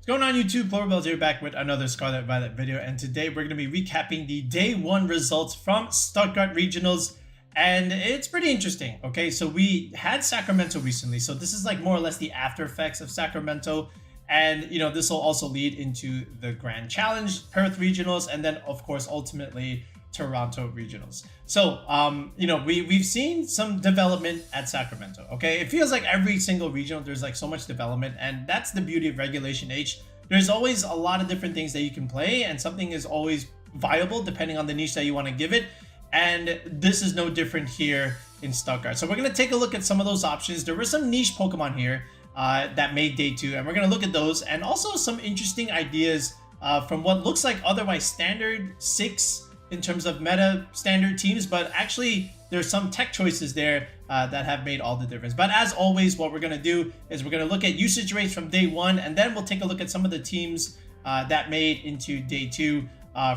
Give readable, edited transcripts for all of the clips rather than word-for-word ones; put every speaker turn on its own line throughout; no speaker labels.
What's going on YouTube? Cloverbells here back with another Scarlet Violet video, and today we're going to be recapping the day one results from Stuttgart regionals, and it's pretty interesting. Okay, so we had Sacramento recently, so this is like more or less the after effects of Sacramento, and this will also lead into the Grand Challenge, Perth regionals, and then of course ultimately Toronto regionals. So we've seen some development at Sacramento. Okay, it feels like every single regional there's like so much development, and that's the beauty of Regulation H. There's always a lot of different things that you can play, and something is always viable depending on the niche that you want to give it, and this is no different here in Stuttgart. So we're going to take a look at some of those options. There were some niche Pokemon here that made day two, and we're going to look at those, and also some interesting ideas from what looks like otherwise standard 6 in terms of meta standard teams, but actually there's some tech choices there that have made all the difference. But as always, what we're going to do is we're going to look at usage rates from day one, and then we'll take a look at some of the teams that made into day two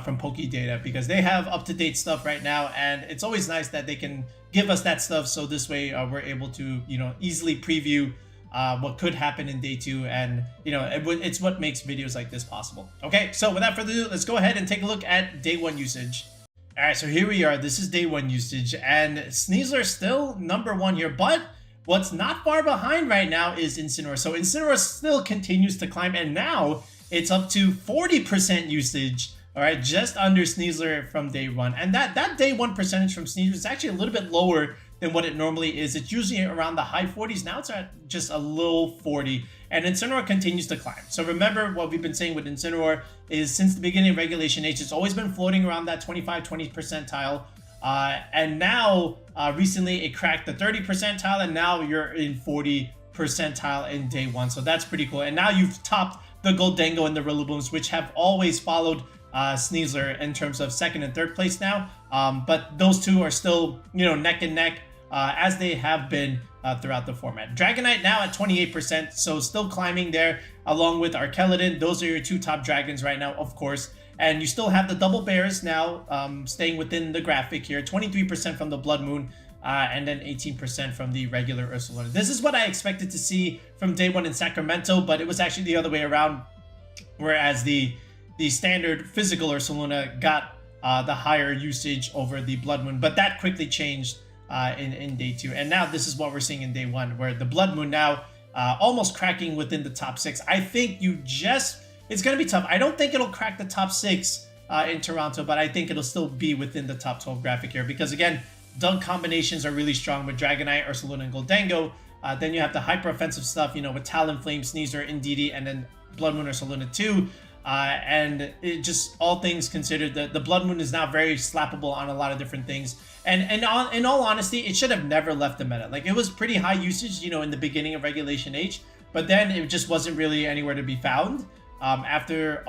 from PokeData, because they have up-to-date stuff right now, and it's always nice that they can give us that stuff, so this way we're able to easily preview what could happen in day two, and it's what makes videos like this possible. Okay, so without further ado, let's go ahead and take a look at day one usage. All right, so here we are. This is day one usage, and Sneasler still #1 here, but what's not far behind right now is Incineroar. So Incineroar still continues to climb, and now it's up to 40% usage. All right, just under Sneasler from day one, and that day one percentage from Sneasler is actually a little bit lower than what it normally is. It's usually around the high 40s. Now it's at just a low 40, and Incineroar continues to climb. So remember what we've been saying with Incineroar is since the beginning of Regulation H, it's always been floating around that 25-20 percentile. And now recently it cracked the 30 percentile, and now you're in 40 percentile in day one. So that's pretty cool. And now you've topped the Goldengo and the Rillabooms, which have always followed Sneasler in terms of second and third place now. But those two are still, neck and neck, as they have been throughout the format. Dragonite now at 28%, so still climbing there, along with Arkelodon. Those are your two top dragons right now, of course. And you still have the double bears now staying within the graphic here. 23% from the Blood Moon, and then 18% from the regular Ursaluna. This is what I expected to see from day one in Sacramento, but it was actually the other way around, whereas the standard physical Ursaluna got the higher usage over the Blood Moon, but that quickly changed in day two. And now this is what we're seeing in day one, where the Blood Moon now almost cracking within the top 6. I think it's going to be tough. I don't think it'll crack the top 6 in Toronto, but I think it'll still be within the top 12 graphic here, because again, dunk combinations are really strong with Dragonite, Ursaluna, and Goldengo. Then you have the hyper offensive stuff, with Talonflame, Sneasler, Indeedee, and then Blood Moon, Ursaluna too. And it just, all things considered, the Blood Moon is now very slappable on a lot of different things. And in all honesty, it should have never left the meta. Like, it was pretty high usage, in the beginning of Regulation H, but then it just wasn't really anywhere to be found after,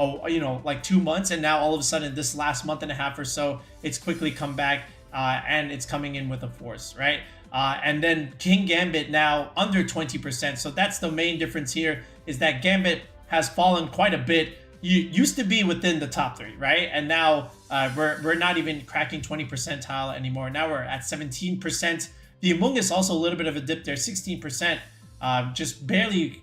like 2 months. And now all of a sudden, this last month and a half or so, it's quickly come back and it's coming in with a force, right? And then King Gambit now under 20%. So that's the main difference here, is that Gambit has fallen quite a bit. You used to be within the top 3, right? And now we're not even cracking 20 percentile anymore. Now we're at 17%. The Amoonguss also a little bit of a dip there, 16%, just barely,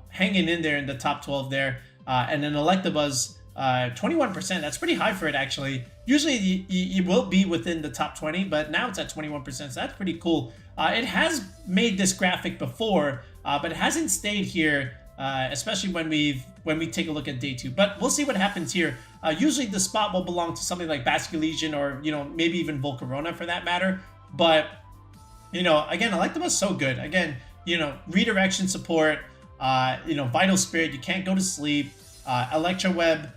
hanging in there in the top 12 there. And then Electabuzz, 21%. That's pretty high for it, actually. Usually you will be within the top 20, but now it's at 21%, so that's pretty cool. It has made this graphic before, but it hasn't stayed here, especially when we take a look at day two. But we'll see what happens here. Usually the spot will belong to something like Basculegion, or maybe even Volcarona for that matter. But again, Electabuzz is so good. Again, redirection support, Vital Spirit, you can't go to sleep, Electroweb,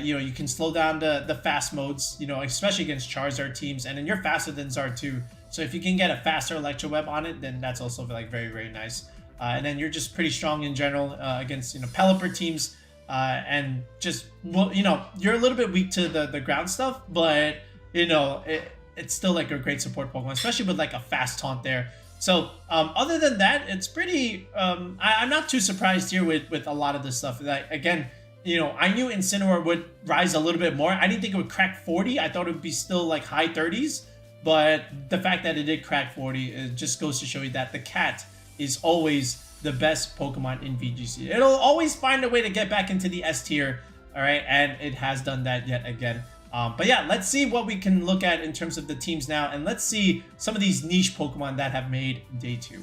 you can slow down the fast modes, especially against Charizard teams, and then you're faster than Zard too. So if you can get a faster Electroweb on it, then that's also like very, very nice. And then you're just pretty strong in general against Pelipper teams, and just, well, you're a little bit weak to the ground stuff, but it's still like a great support Pokemon, especially with like a fast taunt there. So other than that, it's pretty. I'm not too surprised here with a lot of this stuff. Like, again, I knew Incineroar would rise a little bit more. I didn't think it would crack 40. I thought it would be still like high 30s, but the fact that it did crack 40, it just goes to show you that the cat is always the best Pokemon in VGC. It'll always find a way to get back into the S tier, all right, and it has done that yet again. But yeah, let's see what we can look at in terms of the teams now, and let's see some of these niche Pokemon that have made day 2.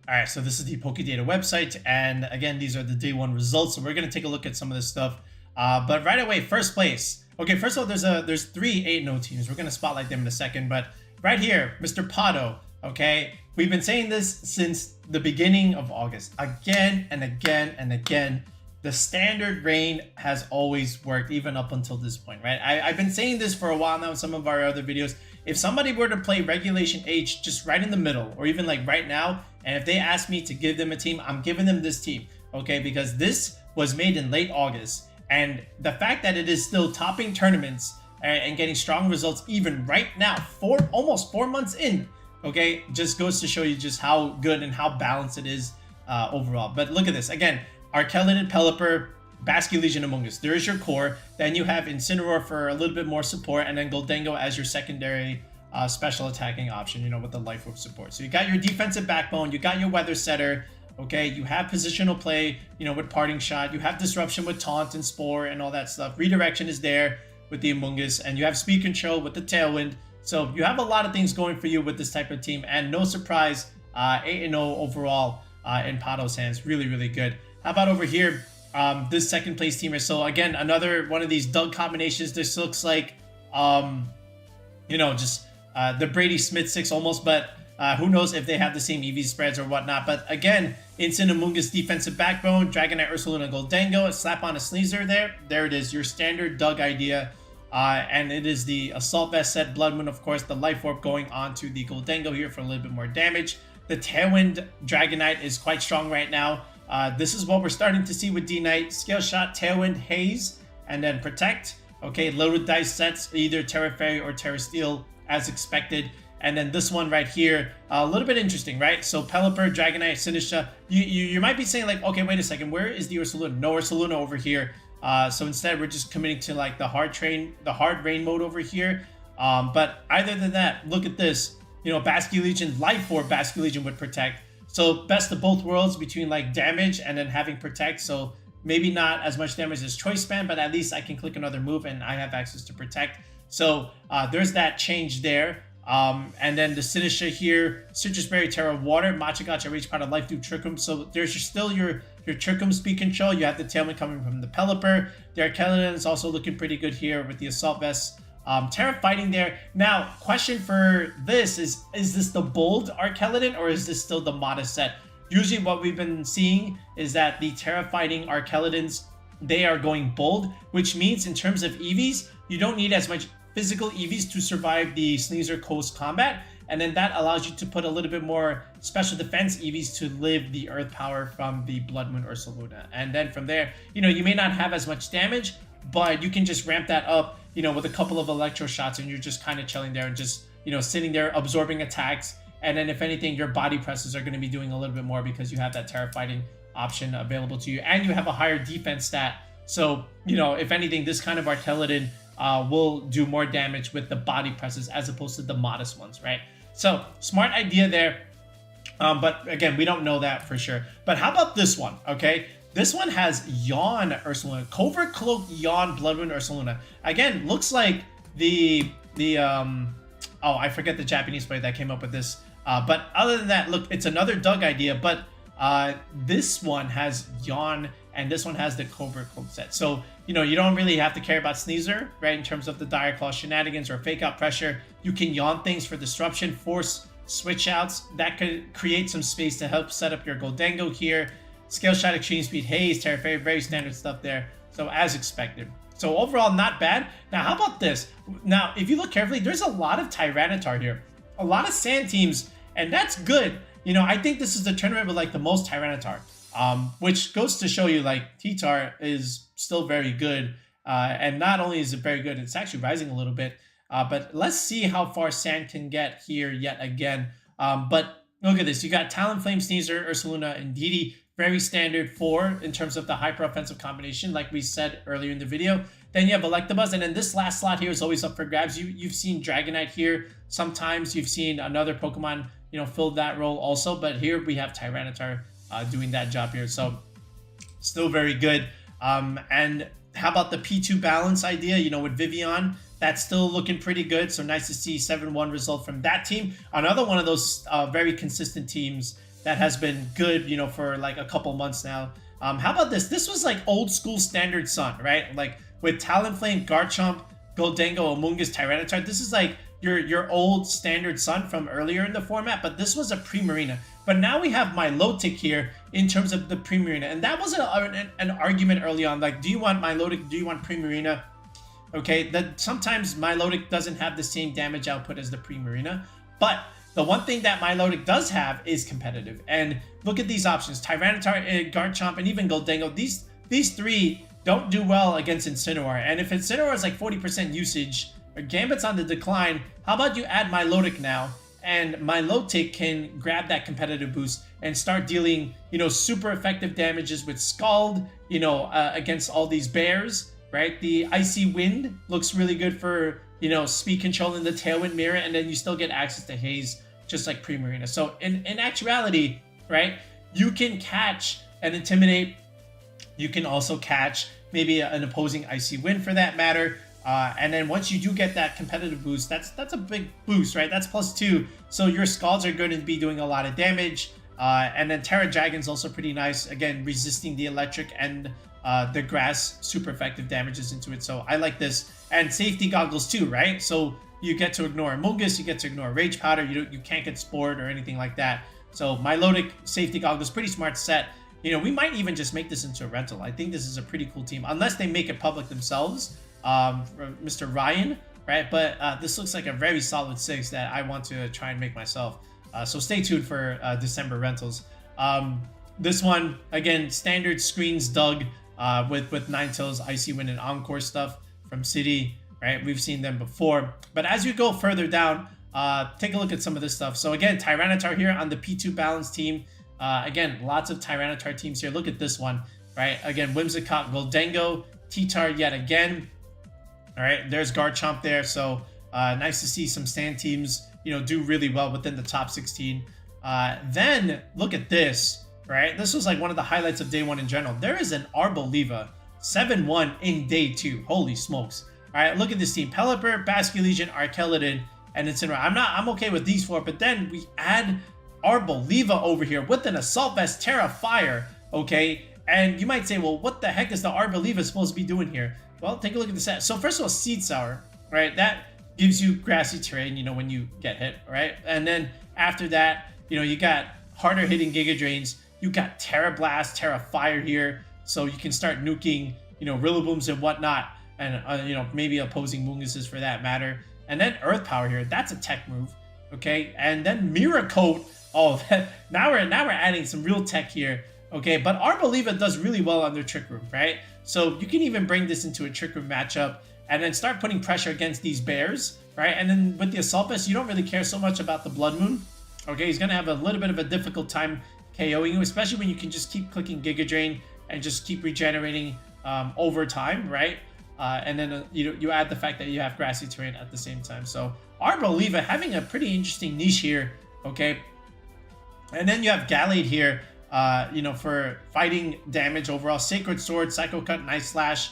All right, so this is the Pokedata website, and again, these are the day 1 results. So we're gonna take a look at some of this stuff. But right away, first place. Okay, first of all, there's 3 8-0 teams. We're gonna spotlight them in a second, but right here, Mr. Pato. Okay, we've been saying this since the beginning of August, again and again and again. The standard rain has always worked, even up until this point, right? I've been saying this for a while now in some of our other videos. If somebody were to play Regulation H just right in the middle, or even like right now, and if they ask me to give them a team, I'm giving them this team, okay? Because this was made in late August, and the fact that it is still topping tournaments and getting strong results even right now, almost 4 months in, okay, just goes to show you just how good and how balanced it is overall. But look at this again. Archelid, Pelipper, Basculegion, Amoonguss. There is your core. Then you have Incineroar for a little bit more support, and then Goldengo as your secondary special attacking option, you know, with the Life Orb support. So you got your defensive backbone, you got your Weather Setter, okay? You have positional play, you know, with Parting Shot. You have Disruption with Taunt and Spore and all that stuff. Redirection is there with the Amoonguss, and you have Speed Control with the Tailwind. So you have a lot of things going for you with this type of team, and no surprise, 8-0 overall in Pato's hands. Really, really good. How about over here, this second place teamer? So again, another one of these Doug combinations. This looks like, you know, just the Brady Smith 6 almost, but who knows if they have the same EV spreads or whatnot. But again, Instant Amoonguss defensive backbone, Dragonite, Ursaluna, Goldengo, slap on a Sneasler there. There it is, your standard Doug idea. And it is the Assault Vest set, Blood Moon, of course, the Life Orb going on to the Goldengo here for a little bit more damage. The Tailwind Dragonite is quite strong right now. This is what we're starting to see with D-Knight. Scale Shot, Tailwind, Haze, and then Protect. Okay, loaded dice sets, either Terra Fairy or Terra Steel as expected. And then this one right here, a little bit interesting, right? So Pelipper, Dragonite, Sinistra. You might be saying like, okay, wait a second, where is the Ursaluna? No Ursaluna over here. So instead, we're just committing to like the hard rain mode over here. But other than that, look at this. You know, Basculegion, Life Orb Basculegion would Protect. So best of both worlds between like damage and then having Protect. So maybe not as much damage as Choice Span, but at least I can click another move and I have access to Protect. So there's that change there. And then the Sinistra here, Citrus Berry, Terra Water, Machagacha, Rage Powder, Life Dew, Trick Room. So there's still your Trick Room Speed Control. You have the Tailwind coming from the Pelipper. The Archelidon is also looking pretty good here with the Assault Vest. Terra Fighting there. Now, question for this is this the bold Archelidon or is this still the modest set? Usually what we've been seeing is that the Terra Fighting Archelidons, they are going bold, which means in terms of EVs, you don't need as much physical EVs to survive the Sneasler Coast combat, and then that allows you to put a little bit more special defense EVs to live the Earth power from the Blood Moon Ursaluna. And then from there, you know, you may not have as much damage, but you can just ramp that up, you know, with a couple of electro shots, and you're just kind of chilling there and just, you know, sitting there absorbing attacks. And then if anything, your body presses are going to be doing a little bit more because you have that Terra Fighting option available to you, and you have a higher defense stat. So, you know, if anything, this kind of Archelidon will do more damage with the body presses as opposed to the modest ones, right? So smart idea there. But again, we don't know that for sure. But how about this one? Okay, this one has Yawn Ursaluna, Covert Cloak Yawn Blood Moon Ursaluna. Again, looks like the oh, I forget the Japanese player that came up with this. But other than that, look, it's another Doug idea, but this one has Yawn and this one has the Covert Cloak set. So, you know, you don't really have to care about Sneasler, right? In terms of the Dire Claw shenanigans or fake out pressure. You can Yawn things for disruption, force switch outs. That could create some space to help set up your Goldengo here. Scale Shot, Extreme Speed, Haze, Terra Fairy, very standard stuff there. So as expected. So overall, not bad. Now, how about this? Now, if you look carefully, there's a lot of Tyranitar here. A lot of sand teams, and that's good. You know, I think this is the tournament with like the most Tyranitar. Which goes to show you like T-Tar is still very good. And not only is it very good, it's actually rising a little bit. But let's see how far Sand can get here yet again. But look at this. You got Talonflame, Sneasler, Ursaluna, and Didi. Very standard 4 in terms of the hyper offensive combination, like we said earlier in the video. Then you have Electabuzz, and then this last slot here is always up for grabs. You've seen Dragonite here. Sometimes you've seen another Pokemon, you know, fill that role also. But here we have Tyranitar doing that job here. So still very good. And how about the P2 balance idea, with Vivian? That's still looking pretty good. So nice to see 7-1 result from that team. Another one of those very consistent teams that has been good, for like a couple months now. How about this? This was like old school standard Sun, right? Like with Talonflame, Garchomp, Goldengo, Amoonguss, Tyranitar. This is like your old standard Sun from earlier in the format, but this was a Primarina. But now we have Milotic here in terms of the Primarina. And that was an argument early on. Like, do you want Milotic? Do you want Primarina? Okay, that sometimes Milotic doesn't have the same damage output as the Primarina. But the one thing that Milotic does have is competitive. And look at these options. Tyranitar, Garchomp, and even Goldengo. These three don't do well against Incineroar. And if Incineroar is like 40% usage, or Gambit's on the decline, how about you add Milotic now? And Milotic can grab that competitive boost and start dealing, super effective damages with Scald, against all these bears, right? The Icy Wind looks really good for, speed control in the Tailwind Mirror, and then you still get access to Haze, just like Primarina. So in actuality, right, you can catch and intimidate. You can also catch maybe an opposing Icy Wind for that matter. And then once you do get that competitive boost, that's a big boost, right? That's +2. So your Scalds are going to be doing a lot of damage. And then Terra Dragon's also pretty nice. Again, resisting the electric and the grass, super effective damages into it. So I like this. And safety goggles too, right? So you get to ignore Amoonguss, you get to ignore Rage Powder. You can't get Spored or anything like that. So Milotic safety goggles, pretty smart set. We might even just make this into a rental. I think this is a pretty cool team, unless they make it public themselves. Mr. Ryan, right? But this looks like a very solid 6 that I want to try and make myself. So stay tuned for December rentals. This one, again, standard screens dug with Ninetales, Icy Wind, and Encore stuff from City, right? We've seen them before. But as you go further down, take a look at some of this stuff. So again, Tyranitar here on the P2 balance team. Again, lots of Tyranitar teams here. Look at this one, right? Again, Whimsicott, Goldengo, T-Tar yet again. All right, there's Garchomp there. So nice to see some stand teams, do really well within the top 16. Then look at this, right? This was like one of the highlights of day 1 in general. There is an Arboliva 7-1 in day 2. Holy smokes. All right, look at this team. Pelipper, Basculegion, Arcalyden, and Incineroar. I'm okay with these 4, but then we add Arboliva over here with an Assault Vest, Terra Fire, okay? And you might say, well, what the heck is the Arboliva supposed to be doing here? Well, take a look at the set. So first of all, Seed Sour, right? That gives you grassy terrain, when you get hit, right? And then after that, you got harder hitting Giga Drains. You got Terra Blast, Terra Fire here. So you can start nuking, Rillabooms and whatnot. And, maybe opposing Moongusses for that matter. And then Earth Power here. That's a tech move, okay? And then Mirror Coat. Oh, now we're adding some real tech here. Okay, but Arboliva does really well under Trick Room, right? So you can even bring this into a Trick Room matchup and then start putting pressure against these bears, right? And then with the Assault Vest, you don't really care so much about the Blood Moon. Okay, he's going to have a little bit of a difficult time KOing you, especially when you can just keep clicking Giga Drain and just keep regenerating over time, right? And then you add the fact that you have grassy terrain at the same time. So Arboliva having a pretty interesting niche here, okay? And then you have Gallade here, for fighting damage overall. Sacred Sword, Psycho Cut, Night Slash.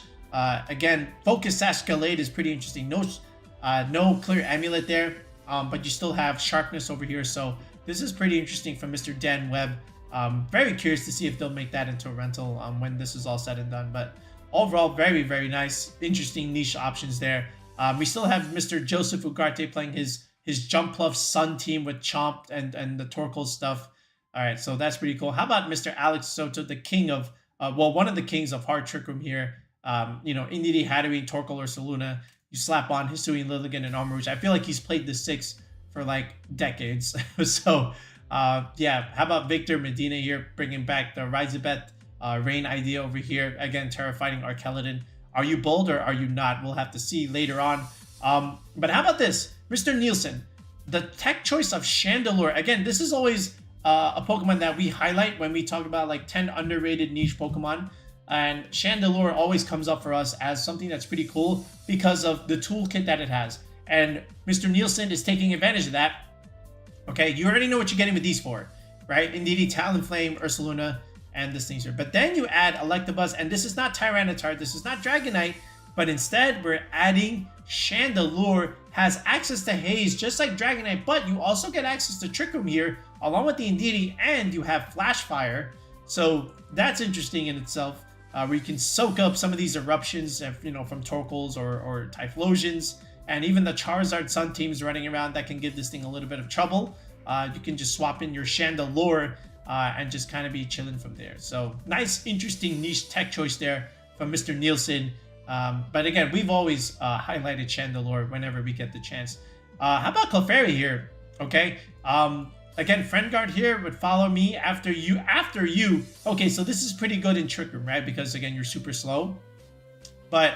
Again, Focus Sash Gallade is pretty interesting. No clear amulet there, but you still have Sharpness over here. So this is pretty interesting from Mr. Dan Webb. Very curious to see if they'll make that into a rental when this is all said and done. But overall, very, very nice, interesting niche options there. We still have Mr. Joseph Ugarte playing his Jump Pluff Sun team with Chomp and the Torkoal stuff. All right, so that's pretty cool. How about Mr. Alex Soto, the king of, one of the kings of hard Trick Room here. Indeedee, Hatterene, Torkoal, or Saluna. You slap on Hisuian, Lilligant, and Armor Rouge. I feel like he's played the 6 for like decades. So, yeah, how about Victor Medina here, bringing back the Rizabeth Rain idea over here. Again, terrifying Arcalyden. Are you bold or are you not? We'll have to see later on. But how about this? Mr. Nielsen, the tech choice of Chandelure. Again, this is always a Pokemon that we highlight when we talk about like 10 underrated niche Pokemon. And Chandelure always comes up for us as something that's pretty cool because of the toolkit that it has. And Mr. Nielsen is taking advantage of that. Okay, you already know what you're getting with these 4. right? Indeedee, Talonflame, Ursaluna, and this thing's here. But then you add Electabuzz, and this is not Tyranitar, this is not Dragonite, but instead we're adding Chandelure. Has access to Haze just like Dragonite, but you also get access to Trick Room here along with the Indeedee, and you have Flash Fire. So that's interesting in itself, where you can soak up some of these eruptions, you know, from Torkoals or Typhlosions, and even the Charizard Sun teams running around that can give this thing a little bit of trouble. You can just swap in your Chandelure and just kind of be chilling from there. So nice, interesting niche tech choice there from Mr. Nielsen. But again, we've always highlighted Chandelure whenever we get the chance. How about Clefairy here? Okay. Again, Friend Guard here would follow me after you. Okay, so this is pretty good in Trick Room, right? Because again, you're super slow. But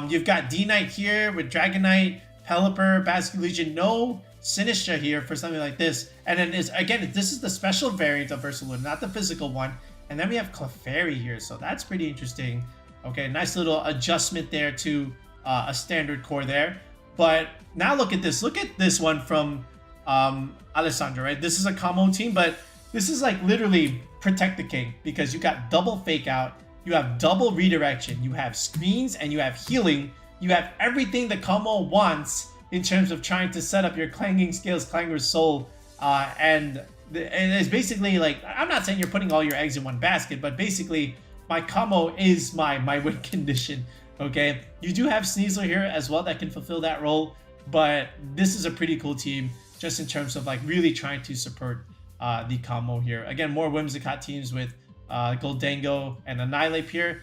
you've got D-Knight here with Dragonite, Pelipper, Basculegion, no Sinistra here for something like this. And then this is the special variant of Ursaluna, not the physical one. And then we have Clefairy here, so that's pretty interesting. Okay, nice little adjustment there to a standard core there. But now look at this. Look at this one from Alessandro, right? This is a combo team, but this is like literally Protect the King, because you got double Fake Out, you have double Redirection, you have Screens, and you have Healing. You have everything the combo wants in terms of trying to set up your Clanging Scales, Clanger's Soul, and it's basically like, I'm not saying you're putting all your eggs in one basket, but basically my combo is my win condition, okay? You do have Sneasel here as well that can fulfill that role, but this is a pretty cool team just in terms of like really trying to support the combo here. Again, more Whimsicott teams with Goldango and Annihilate here.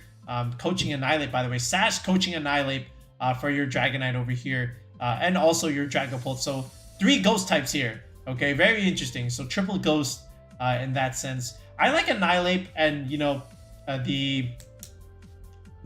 Coaching Annihilate, by the way. Sash coaching Annihilate for your Dragonite over here, and also your Dragapult. So 3 ghost types here, okay? Very interesting. So triple ghost in that sense. I like Annihilate and, you know, the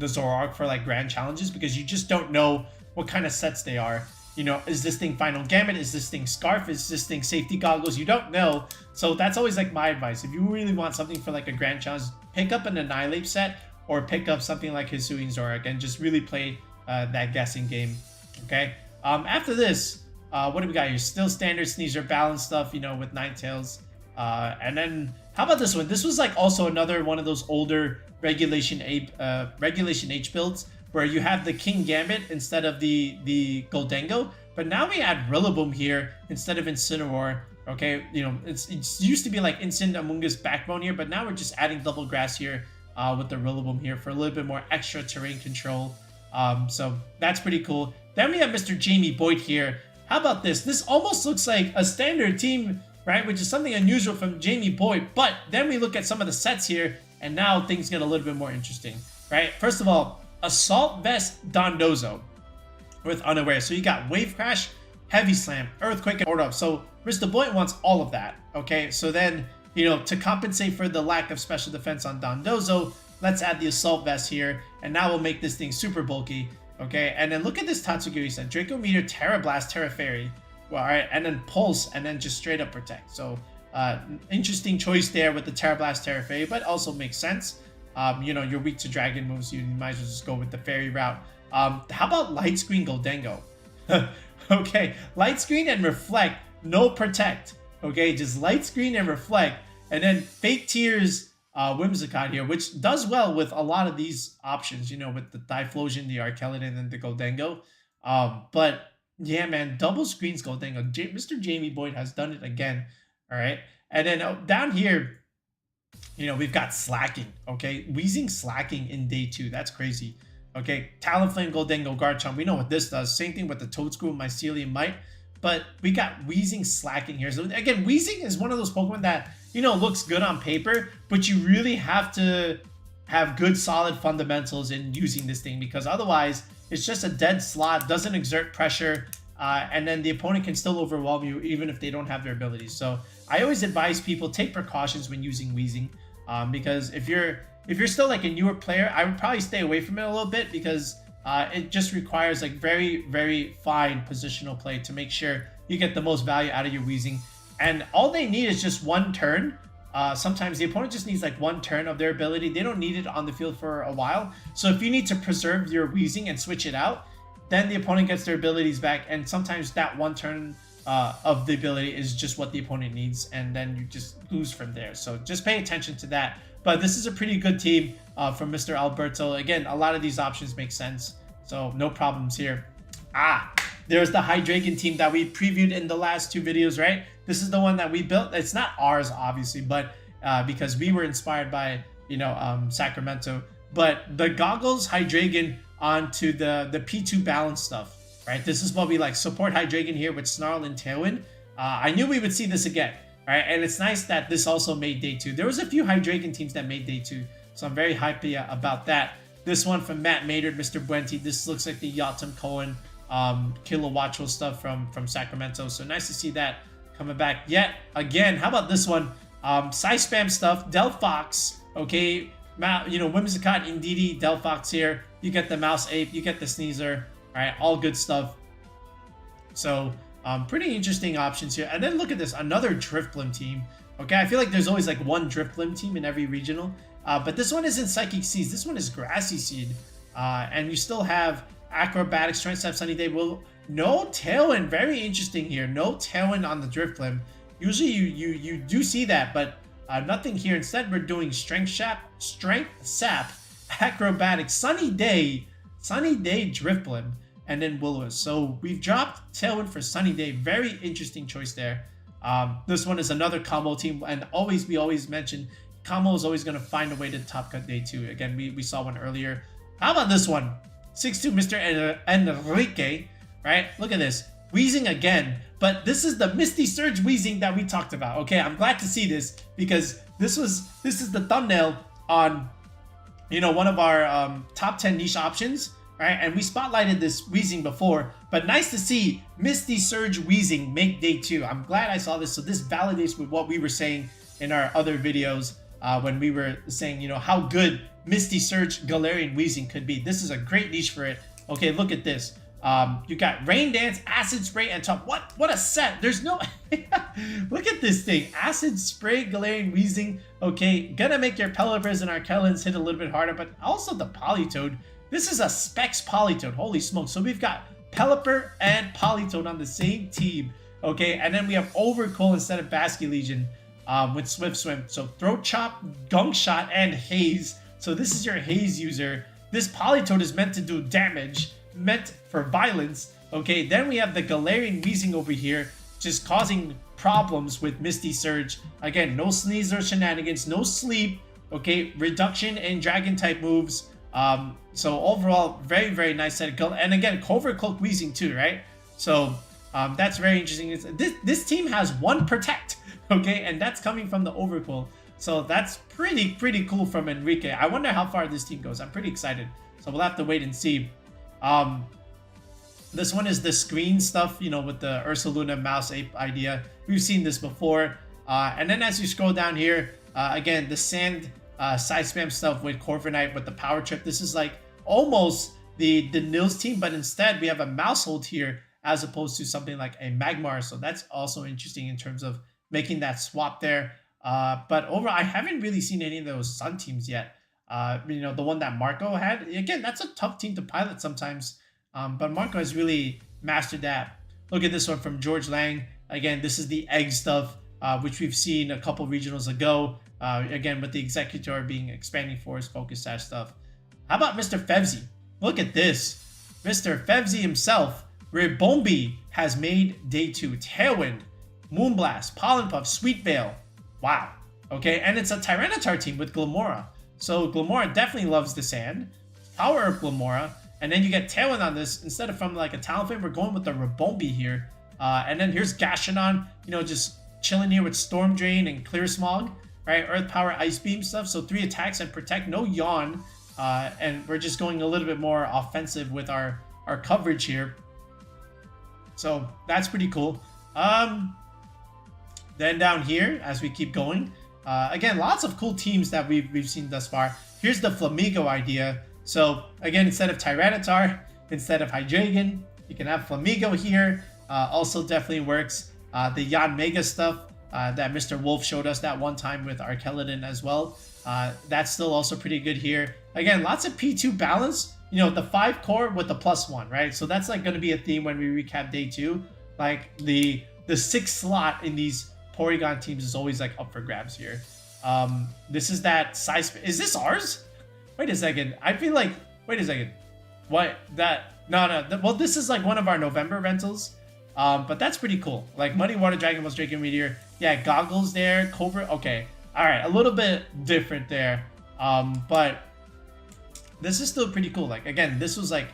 Zoroark for like grand challenges, because you just don't know what kind of sets they are. You know, is this thing Final Gambit? Is this thing Scarf? Is this thing Safety Goggles? You don't know. So that's always like my advice. If you really want something for like a grand challenge, pick up an Annihilate set or pick up something like Hisuian Zoroark and just really play that guessing game. Okay. After this, what do we got here? Still standard Sneezer balance stuff, you know, with Ninetales. And then how about this one? This was like also another one of those older Regulation H builds where you have the King Gambit instead of the Goldango, but now we add Rillaboom here instead of Incineroar. Okay, you know, it used to be like Instant Amoonguss Backbone here, but now we're just adding Double Grass here with the Rillaboom here for a little bit more extra terrain control. So that's pretty cool. Then we have Mr. Jamie Boyd here. How about this? This almost looks like a standard team, right? Which is something unusual from Jamie Boyd. But then we look at some of the sets here, and now things get a little bit more interesting, right? First of all, Assault Vest Dondozo with Unaware. So you got Wave Crash, Heavy Slam, Earthquake, and Order Up. So Mr. Boyd wants all of that, okay? So then, you know, to compensate for the lack of special defense on Dondozo, let's add the Assault Vest here, and now we'll make this thing super bulky, okay? And then look at this Tatsugiri set. Draco Meteor, Terra Blast, Terra Fairy. Well, all right, and then Pulse, and then just straight up Protect. So interesting choice there with the Terra Blast, Terra Fairy, but also makes sense. You know, you're weak to dragon moves, you might as well just go with the fairy route. How about Light Screen Goldango? Okay, Light Screen and Reflect, no Protect. Okay, just Light Screen and Reflect. And then Fake Tears Whimsicott here, which does well with a lot of these options, you know, with the Typhlosion, the Arkeladon, and the Goldango. But yeah, man, double screens Goldango. Mr. Jamie Boyd has done it again. All right. And then down here, you know, we've got Slacking, okay? Wheezing Slacking in day 2. That's crazy. Okay, Talonflame, Goldango, Garchomp. We know what this does. Same thing with the Toedscool, Mycelium Might. But we got Wheezing Slacking here. So again, Wheezing is one of those Pokemon that, you know, looks good on paper, but you really have to have good, solid fundamentals in using this thing, because otherwise it's just a dead slot, doesn't exert pressure, and then the opponent can still overwhelm you even if they don't have their abilities. So I always advise people take precautions when using Wheezing, because if you're still like a newer player, I would probably stay away from it a little bit, because it just requires like very, very fine positional play to make sure you get the most value out of your Wheezing. And all they need is just one turn. Sometimes the opponent just needs like one turn of their ability. They don't need it on the field for a while. So if you need to preserve your Wheezing and switch it out, then the opponent gets their abilities back. And sometimes that one turn of the ability is just what the opponent needs, and then you just lose from there. So just pay attention to that. But this is a pretty good team from Mr. Alberto. Again, a lot of these options make sense, so no problems here. There's the Hydreigon team that we previewed in the last 2 videos, right? This is the one that we built. It's not ours, obviously, but because we were inspired by, Sacramento. But the goggles Hydreigon onto the P2 balance stuff, right? This is what we like. Support Hydreigon here with Snarl and Tailwind. I knew we would see this again, right? And it's nice that this also made day 2. There was a few Hydreigon teams that made day 2, so I'm very happy about that. This one from Matt Maynard, Mr. Buenti. This looks like the Yotam Cohen Kilowattrel stuff from Sacramento. So nice to see that coming back yet again. How about this one? Size spam stuff. Delphox. Okay. Whimsicott, Indeedee, Delphox here. You get the Mouse Ape. You get the Sneezer. All right. All good stuff. So pretty interesting options here. And then look at this. Another Drifblim team. Okay. I feel like there's always like one Drifblim team in every regional. But this one isn't Psychic Seeds. This one is Grassy Seed. And you still have Acrobatics, Strength Step, Sunny Day. Well, no Tailwind. Very interesting here. No Tailwind on the Drifblim. Usually you do see that, but nothing here. Instead, we're doing Strength Sap, Acrobatics, Sunny Day Drifblim, and then Will-O-Wisp. So we've dropped Tailwind for Sunny Day. Very interesting choice there. This one is another combo team, and we always mention combo is always going to find a way to top cut day 2. Again, we saw one earlier. How about this one? 6'2", Mr. Enrique, right? Look at this. Wheezing again, but this is the Misty Surge Wheezing that we talked about. Okay, I'm glad to see this because this is the thumbnail on, one of our top 10 niche options, right? And we spotlighted this Wheezing before, but nice to see Misty Surge Wheezing make day 2. I'm glad I saw this, so this validates with what we were saying in our other videos when we were saying, how good Misty Surge Galarian Wheezing could be. This is a great niche for it. Okay, look at this. You got Rain Dance, Acid Spray, and Top. What a set. There's no... Look at this thing. Acid Spray, Galarian Wheezing. Okay, gonna make your Pelipper's and Arkelans hit a little bit harder, but also the Politoed. This is a Specs Politoed. Holy smokes. So we've got Pelipper and Politoed on the same team. Okay, and then we have Overcool instead of Basky Legion with Swift Swim. So Throat Chop, Gunk Shot, and Haze. So this is your Haze user. This Politoed is meant to do damage, meant for violence. Okay, then we have the Galarian Wheezing over here, just causing problems with Misty Surge. Again, no Sneeze or Shenanigans, no Sleep. Okay, reduction in Dragon type moves. So overall, very, very nice set. And again, Covert Cloak Wheezing too, right? So that's very interesting. This team has 1 Protect, okay, and that's coming from the Overcool. So that's pretty cool from Enrique. I wonder how far this team goes. I'm pretty excited. So we'll have to wait and see. This one is the screen stuff, with the Ursaluna Mouse Ape idea. We've seen this before. And then as you scroll down here, again, the Sand side spam stuff with Corviknight with the Power Trip. This is like almost the Nils team, but instead we have a Maushold here as opposed to something like a Magmar. So that's also interesting in terms of making that swap there. But overall, I haven't really seen any of those Sun teams yet. The one that Marco had. Again, that's a tough team to pilot sometimes. But Marco has really mastered that. Look at this one from George Lang. Again, this is the egg stuff, which we've seen a couple regionals ago. Again, with the Executor being expanding force, focus sash stuff. How about Mr. Fevzi? Look at this. Mr. Fevzi himself. Ribombee has made day 2. Tailwind, Moonblast, Pollen Puff, Sweet Veil. Wow. Okay, and it's a Tyranitar team with Glamora. So Glamora definitely loves the sand. Power of Glamora. And then you get Tailwind on this. Instead of from like a Talonflame, we're going with the Ribombee here. And then here's Gashanon, just chilling here with Storm Drain and Clear Smog. Right, Earth Power, Ice Beam stuff. So 3 attacks and Protect, no Yawn. And we're just going a little bit more offensive with our coverage here. So that's pretty cool. Then down here, as we keep going, again, lots of cool teams that we've seen thus far. Here's the Flamigo idea. So again, instead of Tyranitar, instead of Hydreigon, you can have Flamigo here. Also definitely works. The Yanmega stuff that Mr. Wolf showed us that one time with Arkelidon as well. That's still also pretty good here. Again, lots of P2 balance. The 5 core with the +1, right? So that's like going to be a theme when we recap day 2. Like the the 6th slot in these Porygon teams is always like up for grabs here. This is that size. Is this ours? Wait a second. I feel like, wait a second. What that? No. Well, this is like one of our November rentals. But that's pretty cool. Like Muddy Water, Dragon Balls, Drake and Meteor. Yeah, goggles there. Cobra. Okay. All right. A little bit different there. But this is still pretty cool. Like, again, this was like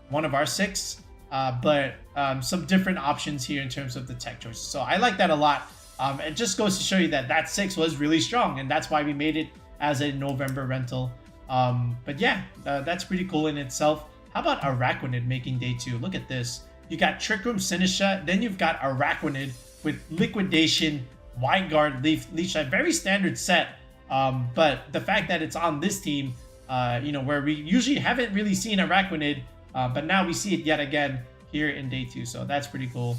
one of our 6. But some different options here in terms of the tech choices. So I like that a lot. It just goes to show you that that 6 was really strong. And that's why we made it as a November rental. But yeah, that's pretty cool in itself. How about Araquanid making day 2? Look at this. You got Trick Room, Sinisha, then you've got Araquanid with Liquidation, Wide Guard, Leech Life. Very standard set. But the fact that it's on this team, you know, where we usually haven't really seen Araquanid, but now we see it yet again here in day 2. So that's pretty cool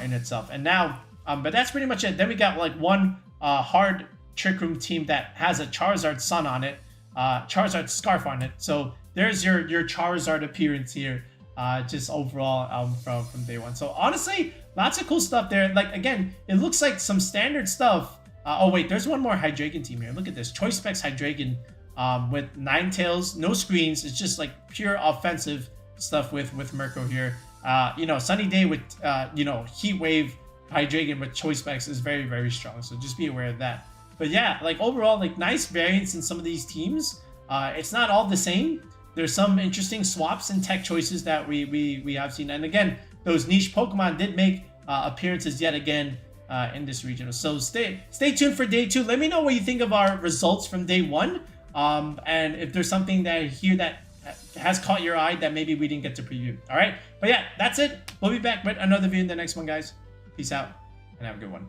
in itself. And now, but that's pretty much it. Then we got like one hard Trick Room team that has a Charizard Sun on it. Charizard Scarf on it. So there's your Charizard appearance here, just overall from day 1. So honestly, lots of cool stuff there. Like, again, it looks like some standard stuff. Oh wait, there's one more Hydreigon team here. Look at this, Choice Specs Hydreigon with Ninetales, no screens. It's just like pure offensive stuff with Mirko here. You know, Sunny Day with you know, Heat Wave Hydreigon with Choice Specs is very, very strong. So just be aware of that. But yeah, like overall, like nice variance in some of these teams. It's not all the same. There's some interesting swaps and tech choices that we have seen. And again, those niche Pokemon did make appearances yet again in this regional. So stay tuned for day 2. Let me know what you think of our results from day 1. And if there's something that here that has caught your eye that maybe we didn't get to preview. All right. But yeah, that's it. We'll be back with another video in the next one, guys. Peace out and have a good one.